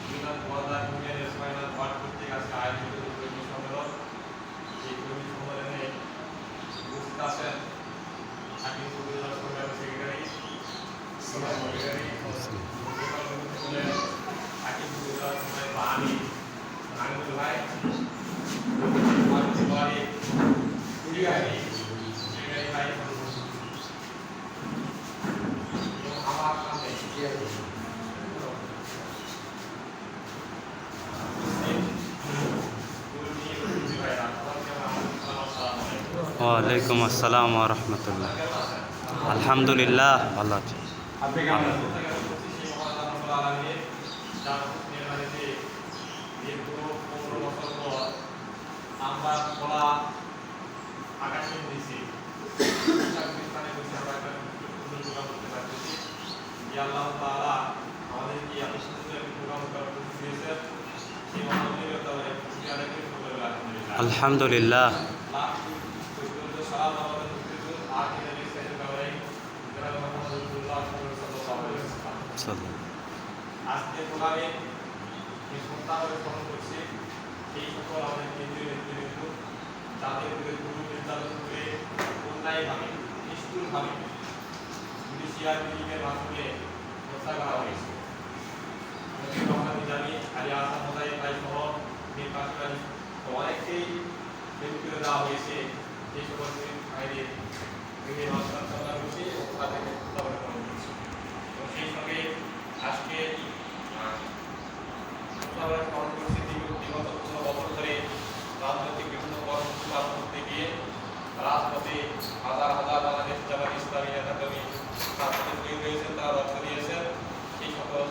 Union order ইউনিয়নের ৬ নং word কর্তৃক আজকে আয়োজিত কর্মী সম্মেলন। এই কর্মী সম্মেলনে উপস্থিত আছেন হাকিম উপজেলা সংগ্রামী সেক্রেটারি হাকিম উপজেলা সংগ্রামী বাহানি আনন্দ ভাই সেক্রেটারি ভাই আমার সামনে ওয়ালাইকুম আসসালাম ওয়া রাহমাতুল্লাহ। আলহামদুলিল্লাহ ভালো আছি। আমরা খোলা আকাশে দিয়েছি করতে পারতেছি। আল্লাহ তাআলা আমাদেরকে এত সুন্দর একটি প্রোগ্রাম করার সুযোগ দিয়েছেন। সেই মহানবীয়তা আলহামদুলিল্লাহ। আজকে প্রোগ্রামে যে সন্তানকে স্মরণ করছি এই সকল আমাদের কেন্দ্রীয় নেতৃবৃন্দ যাদের গুরু নির্যাতন করে অন্যায়ভাবে নিষ্ঠুরভাবে জুডিশিয়াল বিলিংয়ের মাধ্যমে হত্যা করা হয়েছে। আমি জানি আলী আসাম মোজাই প্রায় সহ নির্বাচনী অনেককেই বের করে দেওয়া হয়েছে। এই সকল ভাইদের হত্যা করছি ও তাদেরকে হত্যা করে করা হয়েছে। সেই সঙ্গে আজকে বিগত ১৫ বছর ধরে রাজনৈতিক বিভিন্ন কর্মসূচি পালন করতে গিয়ে রাজপথে হাজার হাজার বাংলাদেশ জামাত ইসলামী নেতাকর্মী শহীদ হয়েছেন, তারা রক্ত দিয়েছেন। সেই সকল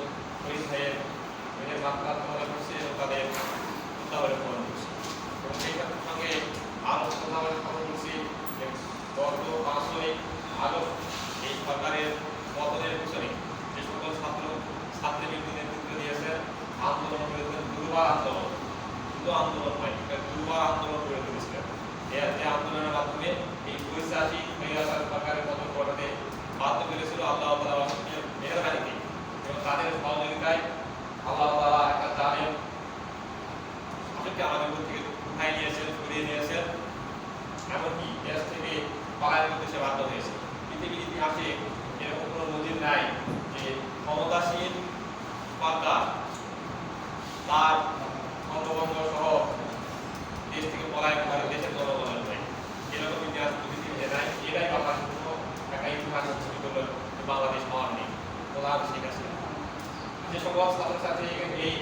শহীদ ভাইয়ের মাত্রা কামনা করছে এবং তাদের উদ্ধারে পালন করছে। এবং সেই সঙ্গে আরও প্রধান খবর করছি গত ৫ই আগস্ট এই সরকারের পতনের পিছনে যে সকল ছাত্রবৃন্দ নেতৃত্ব দিয়েছেন, আন্দোলন করেছেন, দুর্বার আন্দোলন, শুধু আন্দোলন নয়, দুর্বার আন্দোলন করে তুলেছিলেন। এই আন্দোলনের মাধ্যমে এই পরিচাশী সরকারের পতন ঘটাতে বাধ্য করেছিল আল্লাহ তাআলা মেহেরবানিতে এবং তাদের সহযোগিতায় আল্লাহ তাআলা একটা জালেম শাসককে আমাদের উপর থেকে উঠাই নিয়েছেন, সরিয়ে নিয়েছেন, এমনকি দেশ থেকে পালায়ন করতে সে বাধ্য হয়েছে। পৃথিবীর ইতিহাসে এরকম কোনো নজির নাই যে ক্ষমতাসীন সরকার তার বঙ্গবন্ধ সহ দেশ থেকে পলায়ন করে দেশের জনগণের হয়। এরকম ইতিহাস পৃথিবীতে নাই। এটাই বাংলাদেশ একটা ইতিহাস ছবি করল বাংলাদেশ হওয়ার নেই। প্রধান শেখ হাসিনা যে সকল ছাত্রছাত্রী এই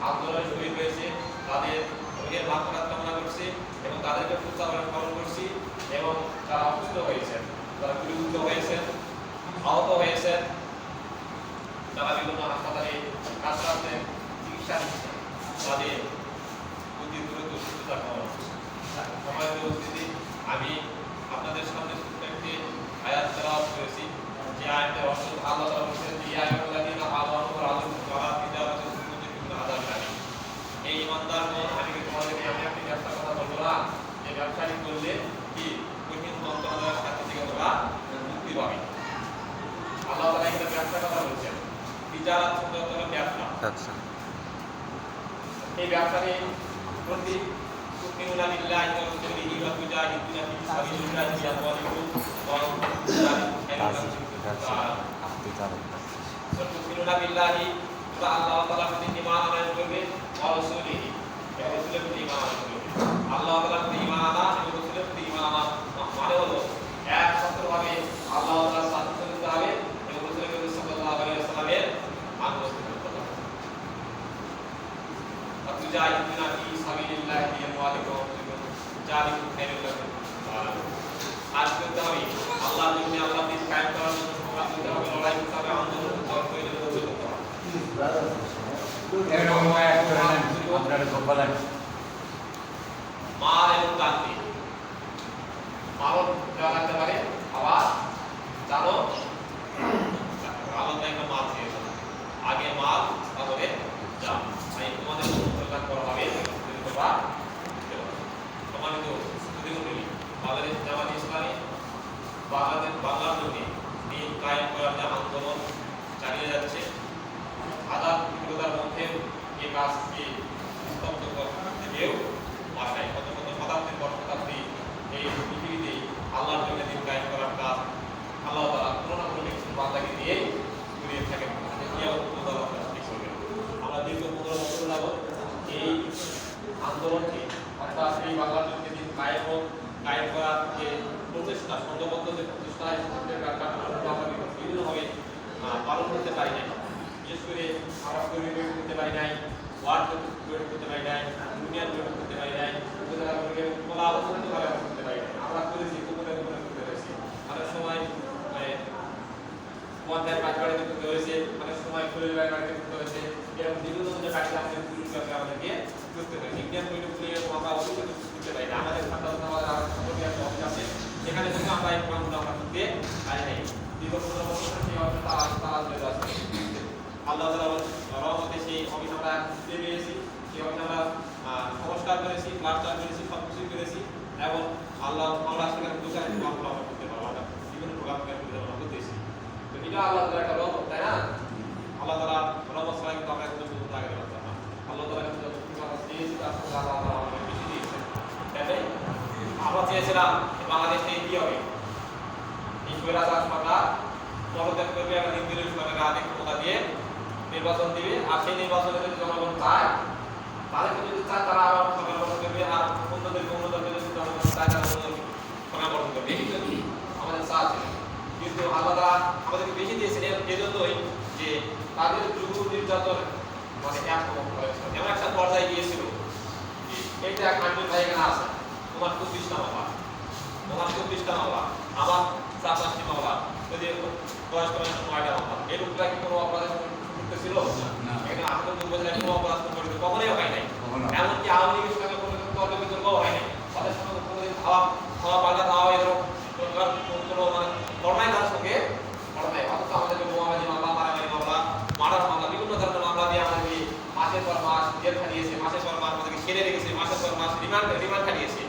আন্দোলনে শহীদ হয়েছে তাদের রোগের মাত্রা কামনা করছি এবং তাদেরকে প্রত্যাবরণ স্মরণ করছি এবং যারা অসুস্থ হয়েছেন, যারা গুলিবিদ্ধ হয়েছেন, আহত হয়েছেন, যারা বিভিন্ন হাসপাতালে কাজ করছেন, চিকিৎসা নিচ্ছেন, তাদের প্রতি দ্রুত সুস্থতা কামনা করছি। সম্মানিত উপস্থিতি, আমি আপনাদের সামনে ছোট্ট একটি আয়াত তেলাওয়াত করেছি। যে আয়াতের অর্থ আল্লাহ তাআলা বলেছেন যে আয়াতুল্লাযিনা আমানু ওয়া আমিলুস সালাতি তিজারাতুন তুনজিকুম মিন আযাবিন আলীম। এই ইমানদারগণ, আমি কি তোমাদেরকে এমন একটি ব্যবসার কথা বলবো না যে ব্যবসায়ী করলে কি কঠিন যন্ত্রণার সাথে থেকে তোমরা মুক্তি পাবে। আল্লাহ তাআলা একটা ব্যবসার কথা বলছেন, তিজারাত শব্দ হলো ব্যবসা। আচ্ছা, এই ব্যবসারে প্রতি তুমিনুনা বিল্লাহি ওয়া রাসূলিহি ওয়া তুজাহিদুনা ফি সাবিলিল্লাহি বিআমওয়ালিকুম ওয়া তুমিনুনা বিল্লাহি, তোমরা আল্লাহ তাআলার প্রতি ঈমান আনয়ন করবে, ওয়া রাসূলিহি, এবং রাসূলের প্রতি ঈমান আনয়ন করবে। আল্লাহ তাআলার প্রতি ঈমান আনা এবং রাসূলের প্রতি ঈমান আনা মানে হলো এক সত্যভাবে আল্লাহ তাআলার সাথে চলতে হবে এবং রাসূল সাল্লাল্লাহু আলাইহি ওয়াসাল্লামের আনুগত্য করতে হবে। তুজাহিদুনা ফি সাবিলিল্লাহি বিআমওয়ালিকুম ওয়া তুজাহিদুনা খায়রুল লাকুম। আজ করতে হবে আল্লাহর জন্য, আল্লাহর দিন কায়েম করার জন্য সংগ্রাম করতে হবে, লড়াই করতে হবে, আন্দোলন করতে হবে, করতে হবে। মাল এবং জানতে মালও দেওয়া লাগতে পারে, আবার জানো আলাদা একটা মাল দিয়ে আগে মাল তারপরে জান। তাই তোমাদের কল্যাণ করা হবে তোমরা সম্মানিত সুদীমণ্ডলী। বাংলাদেশ জামাত ইসলামী বাংলার জন্য দিন কায়েম করার যে আন্দোলন চালিয়ে যাচ্ছে, আজাদ বিরোধার মধ্যে এই কাজকে স্তব্ধ করতে গিয়েও পারে নাই। কত কত শতাব্দীর পর শতাব্দী এই পৃথিবীতে আল্লাহর জন্য দিন কায়েম করার কাজ আল্লাহ তাআলা কোনো না কোনো কিছু বান্দাকে দিয়ে করিয়ে থাকেন। আমরা দীর্ঘ 15 বছর যাবত এই আন্দোলনকে অর্থাৎ এই বাংলার জন্য দিন কায়েম করার যে প্রচেষ্টা, সংঘবদ্ধ যে প্রচেষ্টা আমরা বিভিন্নভাবে পালন করতে পারি নাই। বিশেষ করে আমরা পরিবেশ করতে পারি নাই, ওয়ার্ড তৈরি করতে পারি নাই, ইউনিয়ন তৈরি করতে পারি নাই, উপজেলাগুলোকে খোলা অবস্থানভাবে করতে পারি নাই। আমরা করেছি গোপনে গোপনে করতে হয়েছে। অনেক সময় পঞ্চায়েত বাড়িতে করতে হয়েছে, অনেক সময় ফুলের বাড়িতে করতে হয়েছে, এরকম বিভিন্ন ধরনের বাড়িতে আমাদের পুরুষকে আমাদেরকে করতে হয়েছে। ইন্ডিয়ান পরিবেশ আমরা অবশ্যই করতে পারি না। আমাদের অফিস আছে, সেখানে থেকে আমরা এই প্রোগ্রামগুলো আমরা করতে পারি নাই। দীর্ঘ 15 বছর সেই অফিসটা তালা চলে আসছে। আল্লাহ তাআলার রহমতে সেই অফিস আমরা খুঁজে পেয়েছি, সেই অফিস আমরা সংস্কার করেছি, প্লাস্টার করেছি, সব কিছুই করেছি এবং আমরা সেখানে প্রচার প্রোগ্রামগুলো আমরা করতে পারবো। আমরা বিভিন্ন প্রোগ্রামকে পরিচালনা করতেছি। তো এটা আল্লাহ তাআলার একটা রহমত, তাই না? আল্লাহ তাআলার রহমত ছাড়া কিন্তু আমরা কোনো কিছু আগে পারতাম না। আল্লাহ তাআলা কিন্তু যতটুকু আমরা চেয়েছি তার সঙ্গে আল্লাহ তাআলা আমাদের বেশি দিয়েছেন। তাই আমরা চেয়েছিলাম বাংলাদেশ থেকে কি হবে, এই স্বৈরাচার সরকার পদত্যাগ করবে এবং নির্দলীয় সরকারকে আধিক ক্ষমতা দিয়ে নির্বাচন দিবে, আর সেই নির্বাচনে যদি জনগণ চায়, তাদেরকে যদি চায় তারা আবার সরকার গঠন করবে, আর অন্যদেরকে অন্যদেরকে যদি জনগণ চায় তারা সরকার গঠন করবে। এই কিন্তু আমাদের চাওয়া ছিল। কিন্তু আল্লাহ তাআলা আমাদেরকে বেশি দিয়েছেন এজন্যই যে তাদের যুগ নির্যাতন মানে এমন একটা পর্যায়ে গিয়েছিল যে এইটা এক মাইন্ড ভাই এখানে আছে, তোমার 24টা মামলা, তোমার 24টা মামলা, আমার 4-5টি মামলা, যদি বয়স কমে 9টা মামলা। এই লোকটা কি কোনো অপরাধ করতেছিল না? এখানে আহত উপজেলায় কোনো অপরাধ সংঘটিত কখনোই হয় নাই। এমনকি আওয়ামী লীগের সঙ্গে কোনো তর্ক বিতর্কও হয় নাই। তাদের সঙ্গে কোনোদিন খাওয়া পাল্টা খাওয়া এরকম কোনো মানে ঘটনাই তার সঙ্গে ঘটনায়। অথচ আমাদেরকে বোমাবাজি মামলা, মারামারি মামলা, মার্ডার মামলা, বিভিন্ন ধরনের মামলা দিয়ে আমাদেরকে মাসের পর মাস জেল খাটিয়েছে, মাসের পর মাস আমাদেরকে ছেড়ে রেখেছে, মাসের পর মাস রিমান্ড খাটিয়েছে।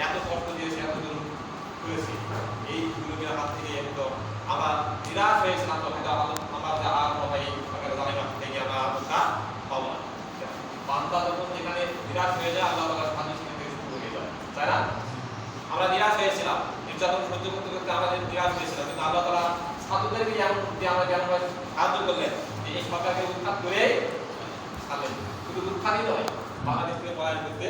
এত কষ্ট দিয়েছে, এত দূর করেছি, এই দুর্নীতির হাত থেকে একদম আমরা নিরাশ হয়েছিলাম। তখন আমরা আর ভাই থেকে আমরা আত্মটা পাবো না। বান্দা যখন যেখানে নিরাশ হয়ে যায়, আল্লাহ তাআলার সাহায্য সেখান থেকে শুরু হয়ে যায়, তাই না? আমরা নিরাশ হয়েছিলাম, নির্যাতন সহ্য করতে করতে আমরা নিরাশ হয়েছিলাম, কিন্তু আল্লাহ তাআলা ছাত্রদেরকে যেমন আমরা সাহায্য করলেন, এই সরকারকে উৎখাত করে ছাড়লেন। শুধু উৎখাতই নয়, বাংলাদেশ থেকে পলায়ন করতে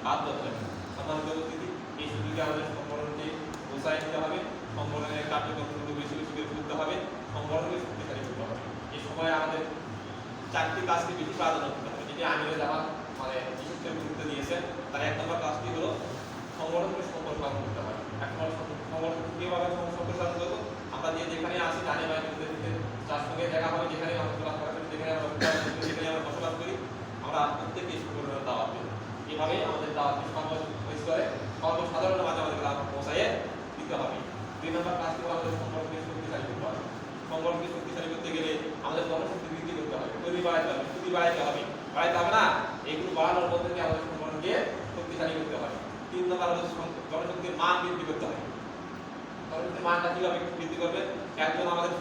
বাধ্য হলেন। সম্মানিত উপস্থিতি, এই সুযোগে আমাদের সংগঠনকে উৎসাহ দিতে হবে, সংগঠনের কার্যক্রমগুলো বেশি বেশি করে তুলতে হবে, সংগঠনকে শক্তিশালী করতে হবে। এই সময় আমাদের 4টি কাজকে বেশি প্রাধান্য দিতে হবে। যেটি আমিরে জামাত মানে বিশেষ করে গুরুত্ব দিয়েছেন, তার 1 নম্বর কাজটি হলো সংগঠনকে সম্প্রসারণ করতে হবে। এখন সংগঠন কীভাবে সম্প্রসারণ করবো? আমরা যেখানে আসি জানি ভাই যার সঙ্গে দেখা হবে, যেখানে আমরা ক্লাস করা করি, যেখানে আমরা বসবাস করি, আমরা প্রত্যেককে সংগঠনের দাওয়াত দেব। এভাবে আমাদের দাওয়াতকে সর্বসাধারণের মাঝে আমাদের পৌঁছায় দিতে হবে। 2 নম্বর কাজটি আমাদের সংগঠনকে শক্তিশালী করতে হবে। সংগঠনকে শক্তিশালী করতে গেলে আমাদের জনশক্তি বৃদ্ধি করতে হবে, তৈরি বাড়াইতে হবে, শুধু বাড়াইতে হবে না, এগুলো বাড়ানোর মধ্যে দিয়ে আমাদের সংগঠনকে শক্তিশালী করতে হবে। 3 নম্বর হলো জনশক্তির মান বৃদ্ধি করতে হবে। জনশক্তির মানটা কিভাবে বৃদ্ধি করবে? একজন আমাদের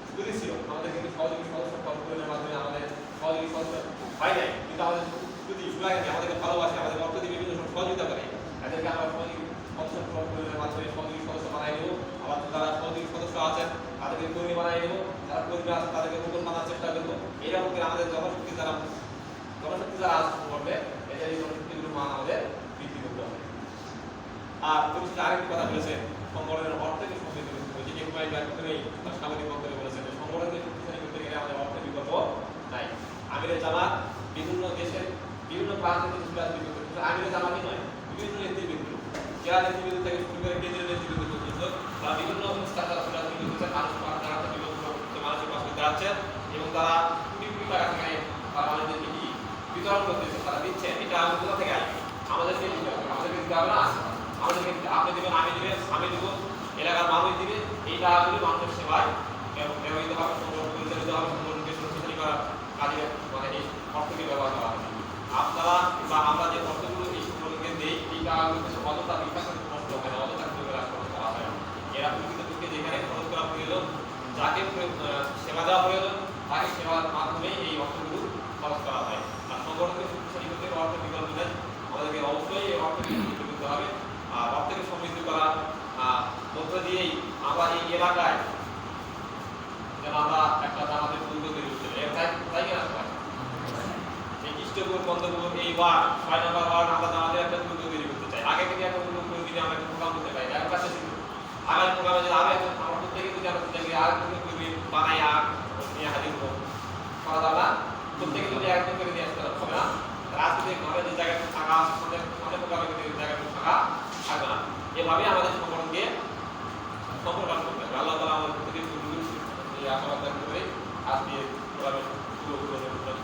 স্কুলে ছিল, আমাদের কিন্তু সহযোগী সদস্য কর্মকর্তার মাধ্যমে আমাদের সহযোগী সদস্য হয় নাই, কিন্তু আমাদের যদি আমাদেরকে ভালোবাসে, আমাদের অর্থ দিয়ে বিভিন্ন সহযোগিতা করে, এদেরকে আমরা সহযোগী সদস্য কর্মকর্তার মাধ্যমে সহযোগী সদস্য বানাই নেব। আবার যারা সহযোগী সদস্য আছেন তাদেরকে কর্মী বানাই নেব, যারা কর্মী আছে তাদেরকে নতুন বানার চেষ্টা করবো। এইরকম করে আমাদের জনশক্তি যারা আসন করবে, এদের এই জনশক্তিগুলোর মান আমাদের বৃদ্ধি করতে হবে। আর পরিশেষে আরেকটি কথা বলেছেন, সংগঠনের অর্থকে সমৃদ্ধ করতে হবে। যেটি হুমায়ুন কবির তার সাংবাদিক বক্তব্যে বলেছেন, সংগঠনকে শক্তিশালী করতে গেলে আমাদের অর্থের বিকল্প নাই। আমিরে জামাত বিভিন্ন দেশের বিভিন্ন প্রান্ত থেকে আমিরে জামাতই নয়, বিভিন্ন নেতৃবৃন্দ, জেলা নেতৃবৃন্দ থেকে শুরু করে কেন্দ্রীয় নেতৃবৃন্দ পর্যন্ত বা বিভিন্ন সংস্থা তারা মানসিক পাশে দাঁড়াচ্ছেন এবং তারা কোটি কোটি টাকা থেকে তারা আমাদেরকে কি বিতরণ করতেছে, তারা দিচ্ছেন। এটা আমাদের কোথা থেকে আসবে? আমাদেরকে দিতে হবে না, আমাদেরকে আপনি দেবেন, আমি দেব, এলাকার মানুষ দিবে। এই টাকাগুলি মানুষের সেবায় ব্যবহৃত হবে, সংগঠন পরিচালিত হবে, সংগঠনকে শক্তিশালী করার কাজে মানে এই অর্থকে ব্যবহার করা হবে। আপনারা বা আমরা যে অর্থগুলো এই সংগঠনকে দিই, এই টাকাগুলো অযথা বিকাশ নষ্ট হবে না, অযথা করা হয় না। এরা প্রকৃতপক্ষে যেখানে খরচ করা প্রয়োজন, যাকে সেবা দেওয়া প্রয়োজন, তাকে সেবার মাধ্যমে এই অর্থগুলো খরচ করা হয়। উচ্চপুর বন্ধপুর এই ওয়ার্ড 6 নম্বর ওয়ার্ড আমরা আমাদের একটা গ্রুপ তৈরি করতে চাই। আগে থেকে একটা গ্রুপ করে দিলে আমরা একটা প্রোগ্রাম করতে পারি। এর পাশে আগামী প্রোগ্রামে যদি আরো একজন আমরা প্রত্যেকে যদি আমরা চাই আর গ্রুপ করে বানাই আর নিয়ে হাজির করব করা যাবে না। প্রত্যেকে যদি একজন করে নিয়ে আসতে হবে না। রাজনীতি ঘরে যে জায়গাটা থাকা আমাদের অনেক প্রোগ্রামে যে জায়গাটা থাকা থাকবে না। এভাবে আমাদের সংগঠনকে সম্প্রসারণ করতে হবে। আল্লাহ তাআলা আমাদের প্রত্যেককে এই আশীর্বাদ দান করে আজকে প্রোগ্রামে শুরু করতে